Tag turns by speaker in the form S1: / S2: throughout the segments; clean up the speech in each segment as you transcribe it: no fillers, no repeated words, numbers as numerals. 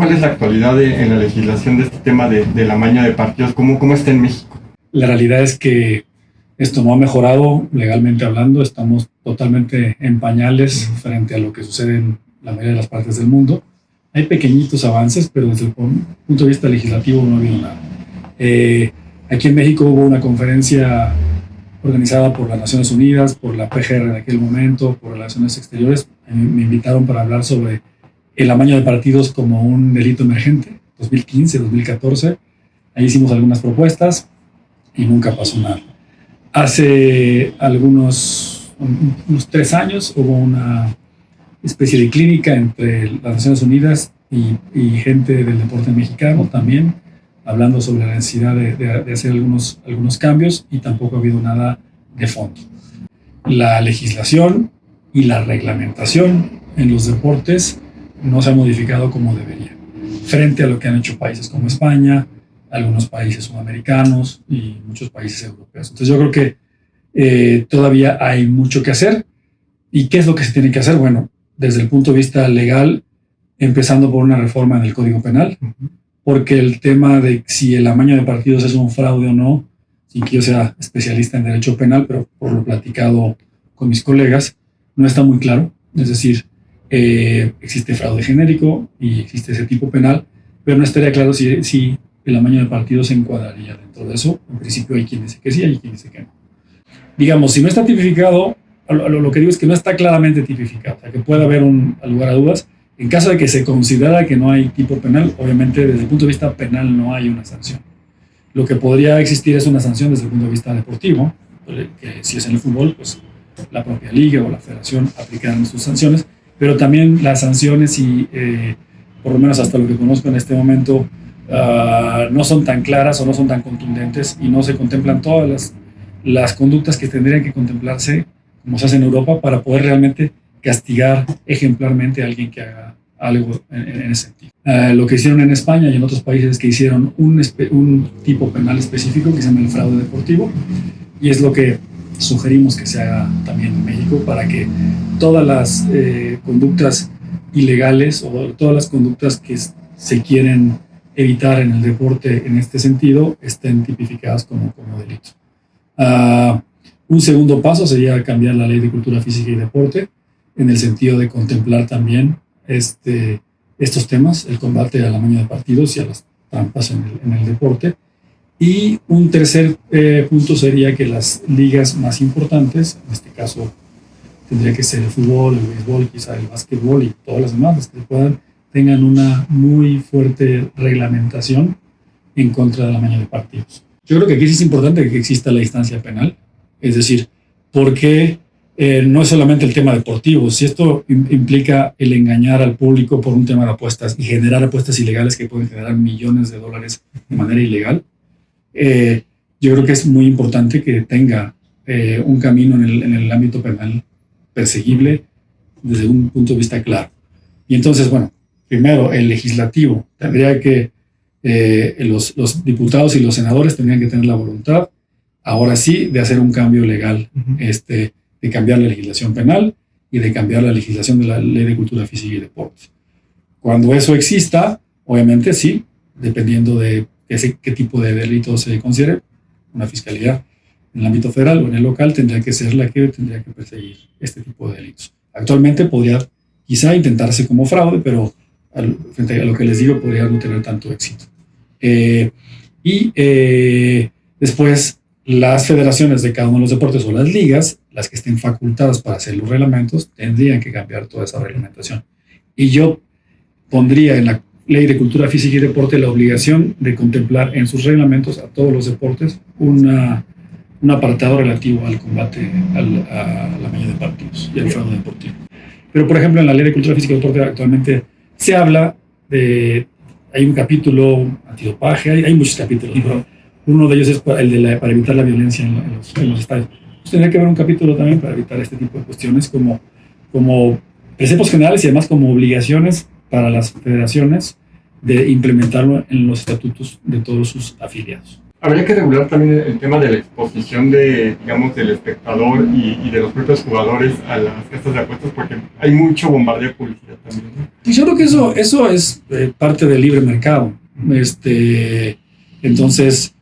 S1: ¿Cuál es la actualidad en la legislación de este tema del amaño de partidos? ¿Cómo está en México?
S2: La realidad es que esto no ha mejorado legalmente hablando. Estamos totalmente en pañales frente a lo que sucede en la mayoría de las partes del mundo. Hay pequeñitos avances, pero desde el punto de vista legislativo no ha habido nada. Aquí en México hubo una conferencia organizada por las Naciones Unidas, por la PGR en aquel momento, por Relaciones Exteriores. Me invitaron para hablar sobre el amaño de partidos como un delito emergente, 2015, 2014. Ahí hicimos algunas propuestas y nunca pasó nada. Hace unos 3 años hubo una especie de clínica entre las Naciones Unidas y gente del deporte mexicano también, hablando sobre la necesidad de hacer algunos cambios, y tampoco ha habido nada de fondo. La legislación y la reglamentación en los deportes no se ha modificado como debería, frente a lo que han hecho países como España, algunos países sudamericanos y muchos países europeos. Entonces yo creo que todavía hay mucho que hacer. ¿Y qué es lo que se tiene que hacer? Bueno, desde el punto de vista legal, empezando por una reforma en el Código Penal, porque el tema de si el amaño de partidos es un fraude o no, sin que yo sea especialista en derecho penal, pero por lo platicado con mis colegas, no está muy claro. Es decir, existe fraude genérico y existe ese tipo penal, pero no estaría claro si el amaño de partidos se encuadraría dentro de eso. En principio hay quien dice que sí, hay quien dice que no. Digamos, si no está tipificado, lo que digo es que no está claramente tipificado, o sea, que puede haber un lugar a dudas. En caso de que se considera que no hay tipo penal, obviamente desde el punto de vista penal no hay una sanción. Lo que podría existir es una sanción desde el punto de vista deportivo, que si es en el fútbol, pues la propia liga o la federación aplicarán sus sanciones, pero también las sanciones, y por lo menos hasta lo que conozco en este momento, no son tan claras o no son tan contundentes, y no se contemplan todas las conductas que tendrían que contemplarse, como se hace en Europa, para poder realmente castigar ejemplarmente a alguien que haga algo en ese sentido. Lo que hicieron en España y en otros países es que hicieron un tipo penal específico que se llama el fraude deportivo, y es lo que sugerimos que se haga también en México, para que todas las conductas ilegales o todas las conductas que se quieren evitar en el deporte en este sentido estén tipificadas como delito. Un segundo paso sería cambiar la Ley de Cultura Física y Deporte, en el sentido de contemplar también estos temas, el combate al amaño de partidos y a las trampas en el deporte. Y un tercer punto sería que las ligas más importantes, en este caso tendría que ser el fútbol, el béisbol, quizá el básquetbol y todas las demás, las que tengan una muy fuerte reglamentación en contra del amaño de partidos. Yo creo que aquí sí es importante que exista la instancia penal, es decir, porque no es solamente el tema deportivo. Si esto implica el engañar al público por un tema de apuestas y generar apuestas ilegales que pueden generar millones de dólares de manera ilegal, yo creo que es muy importante que tenga un camino en el ámbito penal perseguible desde un punto de vista claro. Y entonces, bueno, primero el legislativo tendría que, los diputados y los senadores tendrían que tener la voluntad, ahora sí, de hacer un cambio legal, de cambiar la legislación penal y de cambiar la legislación de la Ley de Cultura Física y Deporte. Cuando eso exista, obviamente sí, dependiendo de qué tipo de delito se considere, una fiscalía en el ámbito federal o en el local tendría que ser la que tendría que perseguir este tipo de delitos. Actualmente podría quizá intentarse como fraude, pero frente a lo que les digo, podría no tener tanto éxito. Después, las federaciones de cada uno de los deportes o las ligas, las que estén facultadas para hacer los reglamentos, tendrían que cambiar toda esa reglamentación. Y yo pondría en la Ley de Cultura Física y Deporte la obligación de contemplar en sus reglamentos a todos los deportes un apartado relativo al combate al amaño de partidos y al fraude deportivo. Pero, por ejemplo, en la Ley de Cultura Física y Deporte actualmente se habla de... Hay un capítulo antidopaje, hay muchos capítulos, pero uno de ellos es para evitar la violencia en los estadios. Pues tendría que haber un capítulo también para evitar este tipo de cuestiones como preceptos generales y además como obligaciones para las federaciones de implementarlo en los estatutos de todos sus afiliados.
S1: Habría que regular también el tema de la exposición de, digamos, del espectador y de los propios jugadores a las casas de apuestas, porque hay mucho bombardeo de publicidad también, ¿no?
S2: Y yo creo que eso es parte del libre mercado. Entonces,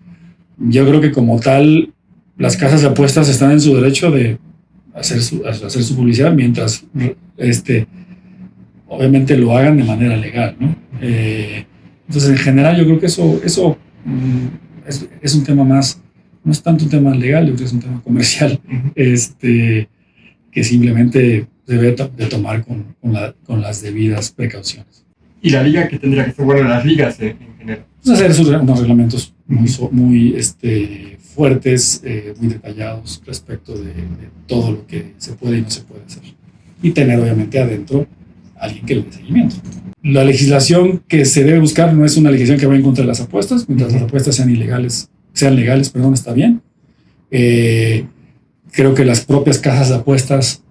S2: yo creo que como tal, las casas de apuestas están en su derecho de hacer su publicidad mientras obviamente lo hagan de manera legal, ¿no? Entonces, en general, yo creo que eso es un tema más, no es tanto un tema legal, yo creo que es un tema comercial, que simplemente debe de tomar con las debidas precauciones.
S1: Y la liga que tendría que ser, bueno, las ligas en general.
S2: Pues hacer unos reglamentos muy fuertes, muy detallados respecto de todo lo que se puede y no se puede hacer. Y tener obviamente adentro a alguien que le dé seguimiento. La legislación que se debe buscar no es una legislación que vaya en contra de las apuestas. Mientras las apuestas sean legales, está bien. Creo que las propias casas de apuestas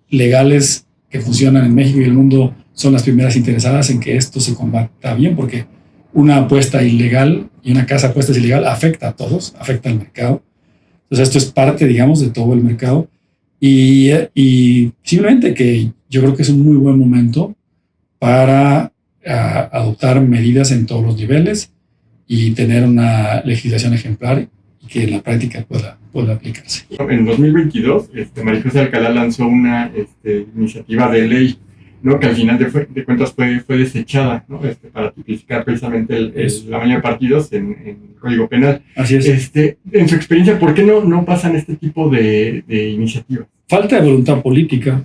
S2: legales que funcionan en México y el mundo son las primeras interesadas en que esto se combata bien, porque una apuesta ilegal y una casa de apuestas ilegal afecta a todos, afecta al mercado. Entonces esto es parte, digamos, de todo el mercado y simplemente que yo creo que es un muy buen momento para adoptar medidas en todos los niveles y tener una legislación ejemplar y que en la práctica pueda aplicarse.
S1: En 2022, María José Alcalá lanzó una iniciativa de ley, ¿no? Que al final de cuentas fue desechada, ¿no? Para tipificar precisamente la maña de partidos en el Código Penal.
S2: Así es.
S1: En su experiencia, ¿por qué no pasan este tipo de iniciativas?
S2: Falta de voluntad política.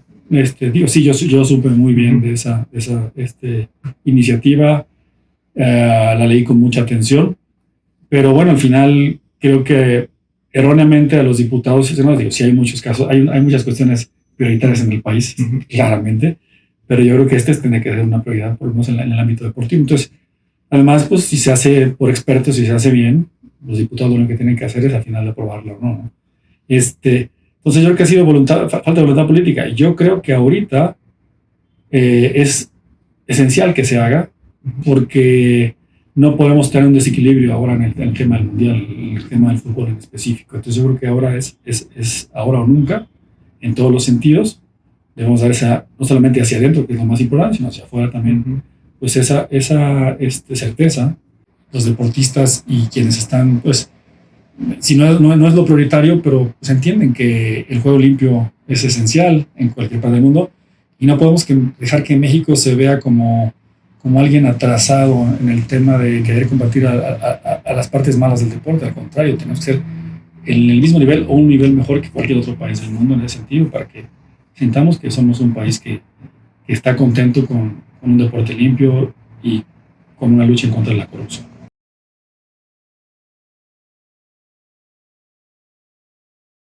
S2: Sí, yo supe muy bien de esa iniciativa, la leí con mucha atención, pero bueno, al final creo que erróneamente a los diputados y senadores, sí hay muchos casos, hay muchas cuestiones prioritarias en el país, claramente, pero yo creo que tiene que ser una prioridad, por lo menos en el ámbito deportivo. Entonces, además, pues si se hace por expertos, si se hace bien, los diputados lo que tienen que hacer es al final aprobarlo, ¿no? Entonces yo creo que ha sido falta de voluntad política. Yo creo que ahorita es esencial que se haga, porque no podemos tener un desequilibrio ahora en el tema del mundial, en el tema del fútbol en específico. Entonces yo creo que ahora es ahora o nunca, en todos los sentidos. Debemos dar no solamente hacia adentro, que es lo más importante, sino hacia afuera también, pues esa certeza. Los deportistas y quienes están, pues, si no es lo prioritario, pero pues entienden que el juego limpio es esencial en cualquier parte del mundo y no podemos dejar que México se vea como alguien atrasado en el tema de querer combatir a las partes malas del deporte. Al contrario, tenemos que ser en el mismo nivel o un nivel mejor que cualquier otro país del mundo en ese sentido, para que sintamos que somos un país que está contento con un deporte limpio y con una lucha en contra de la corrupción.